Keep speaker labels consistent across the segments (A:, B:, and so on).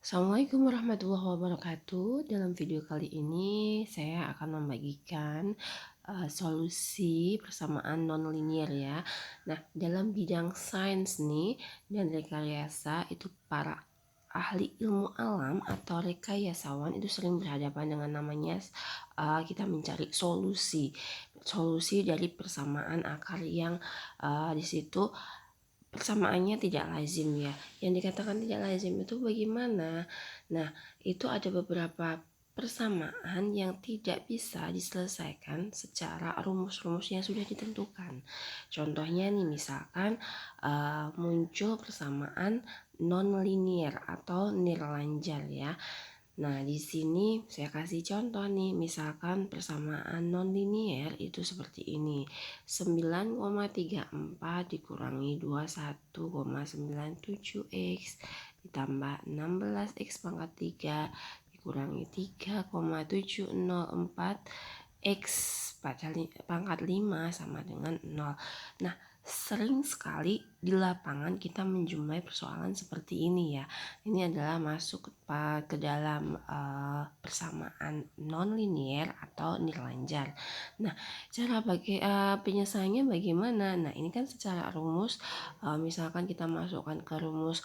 A: Assalamualaikum warahmatullahi wabarakatuh. Dalam video kali ini saya akan membagikan solusi persamaan nonlinier ya. Nah, dalam bidang sains nih dan rekayasa itu para ahli ilmu alam atau rekayasawan itu sering berhadapan dengan namanya kita mencari solusi dari persamaan akar yang di situ persamaannya tidak lazim ya. Yang dikatakan tidak lazim itu bagaimana? Nah, itu ada beberapa persamaan yang tidak bisa diselesaikan secara rumus-rumus yang sudah ditentukan. Contohnya nih misalkan muncul persamaan non-linear atau nirlanjar ya. Nah, di sini saya kasih contoh nih, misalkan persamaan nonlinier itu seperti ini. 9,34 dikurangi 21,97x ditambah 16x pangkat 3 dikurangi 3,704 x pangkat 5 sama dengan 0. Nah, sering sekali di lapangan kita menjumpai persoalan seperti ini ya. Ini adalah masuk ke dalam persamaan nonlinier atau nirlanjar. Nah, cara penyelesaiannya bagaimana? Nah, ini kan secara rumus, misalkan kita masukkan ke rumus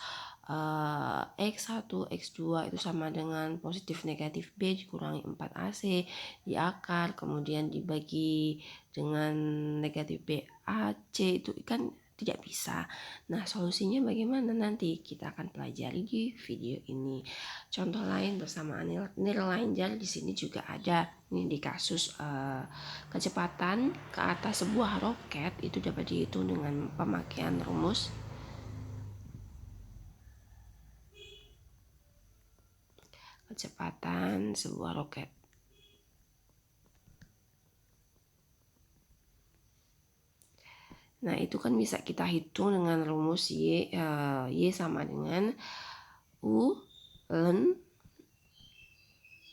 A: X1, X2 itu sama dengan positif negatif B dikurangi 4AC di akar, kemudian dibagi dengan negatif B AC itu kan tidak bisa. Nah, solusinya bagaimana nanti kita akan pelajari di video ini. Contoh lain bersamaan nirlanjar di sini juga ada. Ini di kasus kecepatan ke atas sebuah roket itu dapat dihitung dengan pemakaian rumus kecepatan sebuah roket. Nah, itu kan bisa kita hitung dengan rumus Y sama dengan U ln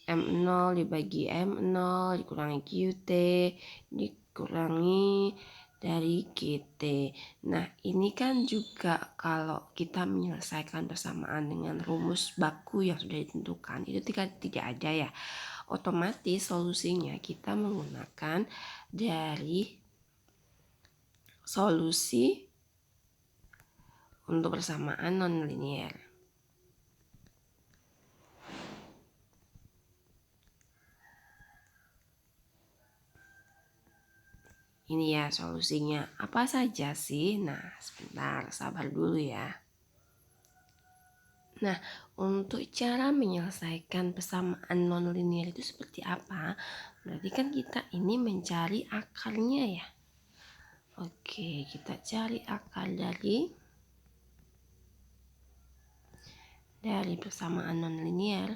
A: M0 dibagi M0 dikurangi QT dikurangi dari GT. Nah, ini kan juga kalau kita menyelesaikan persamaan dengan rumus baku yang sudah ditentukan, itu tidak ada ya. Otomatis solusinya kita menggunakan dari solusi untuk persamaan nonlinier. Ini ya solusinya. Apa saja sih? Nah, sebentar, sabar dulu ya. Nah, untuk cara menyelesaikan persamaan nonlinier itu seperti apa? Berarti kan kita ini mencari akarnya ya. Oke, kita cari akar dari persamaan nonlinier.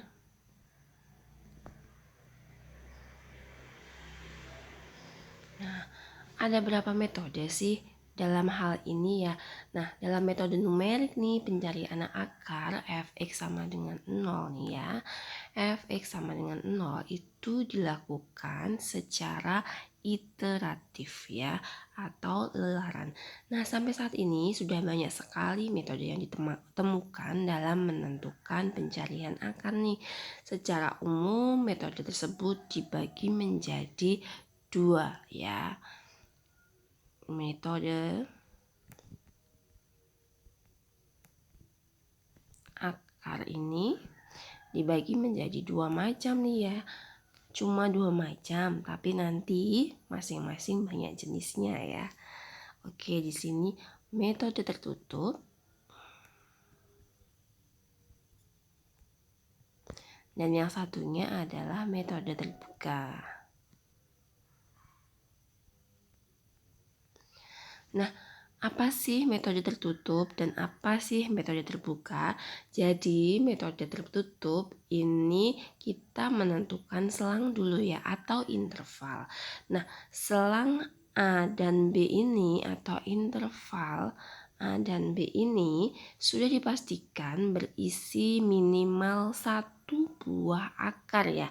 A: Nah, ada berapa metode sih dalam hal ini ya? Nah, dalam metode numerik nih pencarian akar fx sama dengan 0 nih ya. Fx sama dengan 0 itu dilakukan secara iteratif ya atau lelaran. Nah, sampai saat ini sudah banyak sekali metode yang ditemukan dalam menentukan pencarian akar nih. Secara umum metode tersebut dibagi menjadi 2 ya. Metode akar ini dibagi menjadi 2 macam nih ya. Cuma 2 macam, tapi nanti masing-masing banyak jenisnya ya. Oke, di sini metode tertutup dan yang satunya adalah metode terbuka. Nah, apa sih metode tertutup dan apa sih metode terbuka? Jadi metode tertutup ini kita menentukan selang dulu ya atau interval. Nah, selang A dan B ini atau interval A dan B ini sudah dipastikan berisi minimal 1 buah akar ya.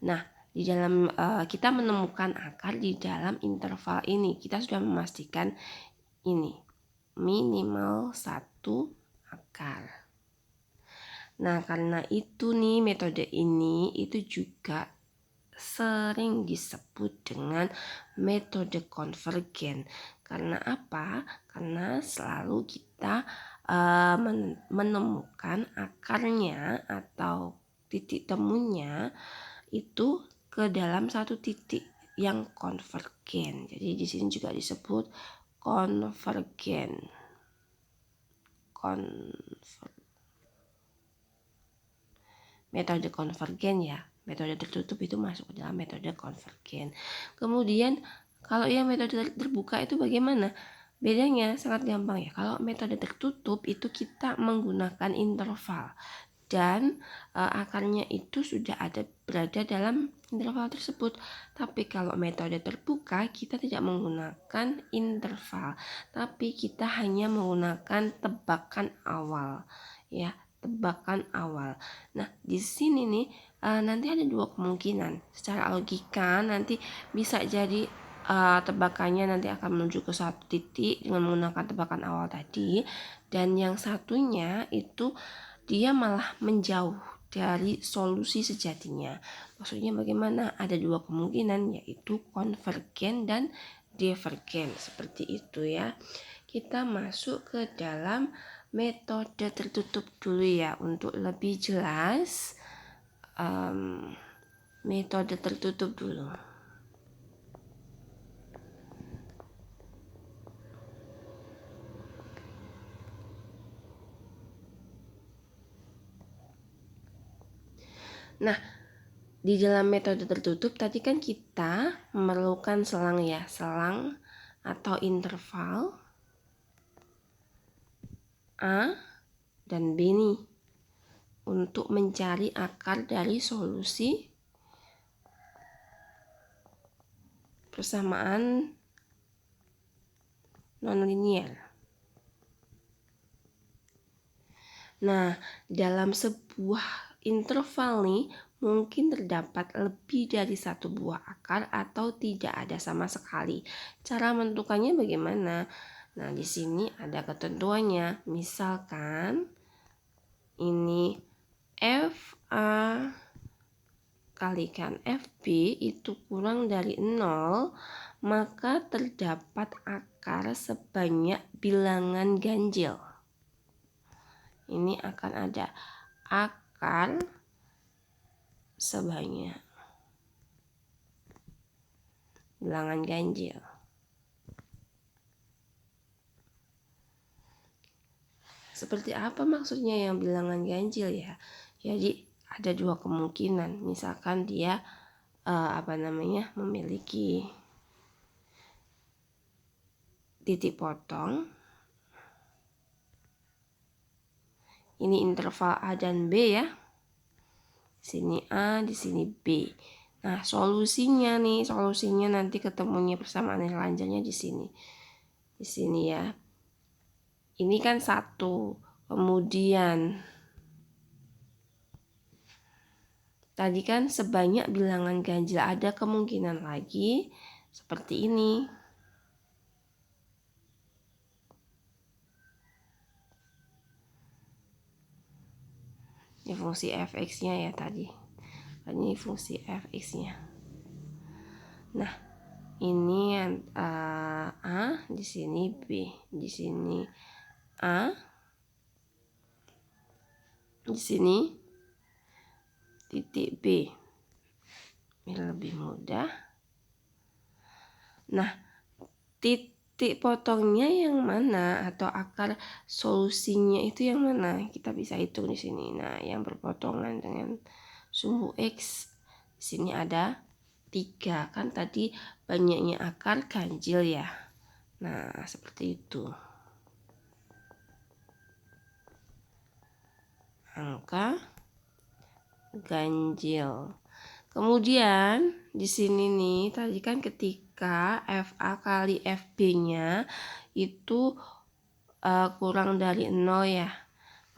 A: Nah, di dalam kita menemukan akar di dalam interval ini, kita sudah memastikan ini minimal 1 akar. Nah, karena itu nih metode ini itu juga sering disebut dengan metode konvergen. Karena apa? Karena selalu kita menemukan akarnya atau titik temunya itu ke dalam satu titik yang konvergen. Jadi di sini juga disebut konvergen. Metode konvergen ya. Metode tertutup itu masuk ke dalam metode konvergen. Kemudian kalau yang metode terbuka itu bagaimana? Bedanya sangat gampang ya. Kalau metode tertutup itu kita menggunakan interval dan akarnya itu sudah berada dalam interval tersebut. Tapi kalau metode terbuka kita tidak menggunakan interval, tapi kita hanya menggunakan tebakan awal ya, tebakan awal. Nah, di sini nih nanti ada dua kemungkinan. Secara logika nanti bisa jadi tebakannya nanti akan menuju ke satu titik dengan menggunakan tebakan awal tadi, dan yang satunya itu dia malah menjauh dari solusi sejatinya. Maksudnya bagaimana? Ada dua kemungkinan, yaitu konvergen dan divergen, seperti itu ya. Kita masuk ke dalam metode tertutup dulu ya, untuk lebih jelas. Metode tertutup dulu. Nah, di dalam metode tertutup tadi kan kita memerlukan selang ya, selang atau interval A dan B nih untuk mencari akar dari solusi persamaan nonlinier. Nah, dalam sebuah interval nih mungkin terdapat lebih dari satu buah akar atau tidak ada sama sekali. Cara menentukannya bagaimana? Nah, di sini ada ketentuannya. Misalkan ini FA kalikan FB itu kurang dari 0, maka terdapat akar sebanyak bilangan ganjil. Ini akan ada akar sebanyak bilangan ganjil. Seperti apa maksudnya yang bilangan ganjil ya? Jadi ada dua kemungkinan. Misalkan dia memiliki titik potong. Ini interval A dan B ya. Di sini A, di sini B. Nah, solusinya nanti ketemunya persamaan nilai lanjutnya di sini. Di sini ya. Ini kan 1. Kemudian tadi kan sebanyak bilangan ganjil, ada kemungkinan lagi seperti ini. Ini fungsi fx-nya ya tadi. Ini fungsi fx-nya. Nah, ini A, di sini B, di sini A, di sini titik B. Ini lebih mudah. Nah, titik potongnya yang mana atau akar solusinya itu yang mana? Kita bisa hitung di sini. Nah, yang berpotongan dengan sumbu X. Di sini ada 3. Kan tadi banyaknya akar ganjil ya. Nah, seperti itu. Angka ganjil. Kemudian di sini nih tadi kan ketika FA kali FB-nya itu kurang dari 0 ya.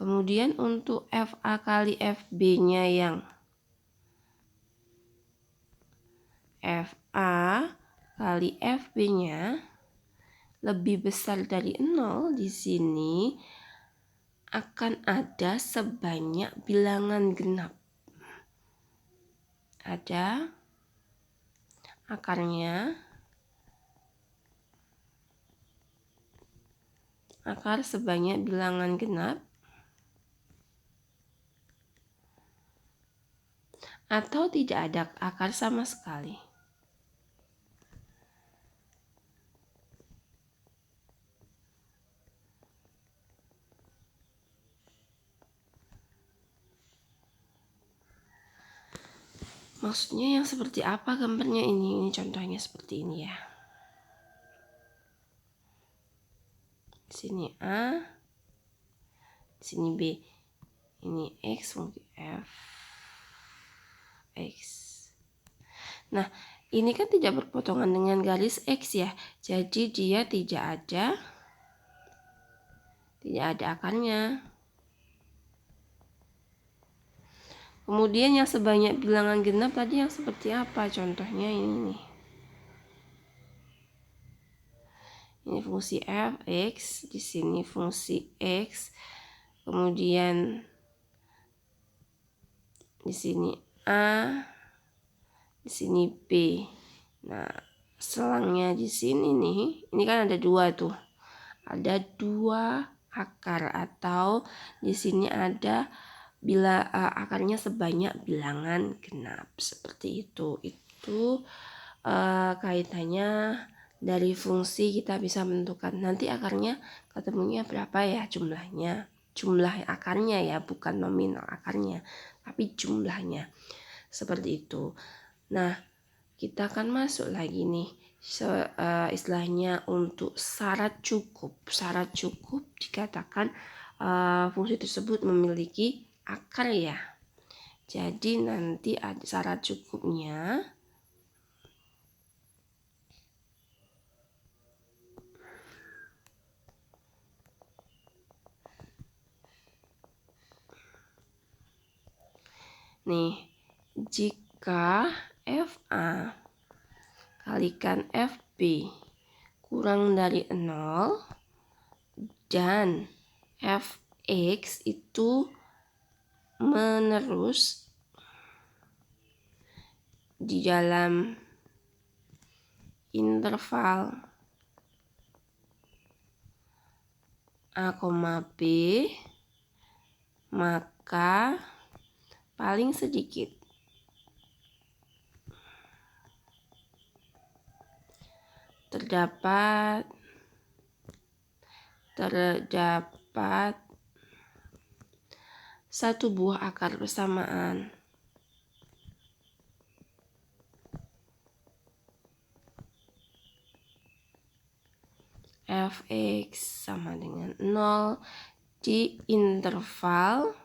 A: Kemudian untuk FA kali FB-nya yang FA kali FB-nya lebih besar dari 0 di sini, akan ada sebanyak bilangan genap. Ada akarnya, akar sebanyak bilangan genap, atau tidak ada akar sama sekali. Maksudnya yang seperti apa gambarnya ini? Ini contohnya seperti ini ya. Di sini A, di sini B. Ini X, mungkin F, X. Nah, ini kan tidak berpotongan dengan garis X ya. Jadi dia tidak ada akarnya. Kemudian yang sebanyak bilangan genap tadi yang seperti apa? Contohnya ini nih. Ini fungsi f, x, di sini fungsi x. Kemudian di sini a, di sini b. Nah, selangnya di sini nih, ini kan ada dua tuh. Ada dua akar, atau di sini ada akarnya sebanyak bilangan genap, seperti itu. Itu kaitannya dari fungsi kita bisa menentukan nanti akarnya ketemunya berapa ya, jumlah akarnya ya, bukan nominal akarnya tapi jumlahnya, seperti itu. Nah, kita akan masuk lagi nih istilahnya untuk syarat cukup. Syarat cukup dikatakan fungsi tersebut memiliki akar ya. Jadi nanti ada syarat cukupnya. Nih, jika FA kalikan FB kurang dari 0 dan Fx itu menerus di dalam interval A, B, maka paling sedikit terdapat satu buah akar bersamaan. Fx sama dengan 0 di interval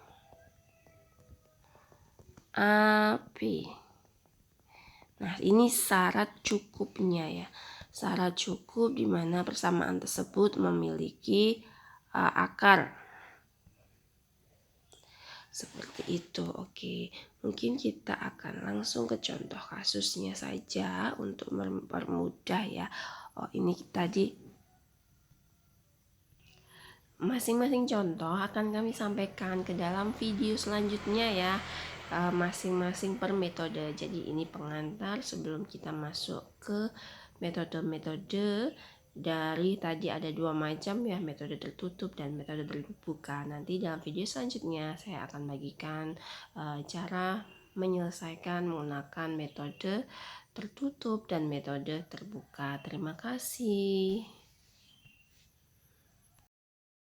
A: AB. Nah, ini syarat cukupnya ya. Syarat cukup di mana persamaan tersebut memiliki akar. Seperti itu. Oke, mungkin kita akan langsung ke contoh kasusnya saja untuk mempermudah ya. Oh, ini tadi masing-masing contoh akan kami sampaikan ke dalam video selanjutnya ya, masing-masing per metode. Jadi ini pengantar sebelum kita masuk ke metode-metode. Dari tadi ada dua macam ya, metode tertutup dan metode terbuka. Nanti dalam video selanjutnya saya akan bagikan cara menyelesaikan menggunakan metode tertutup dan metode terbuka. Terima kasih.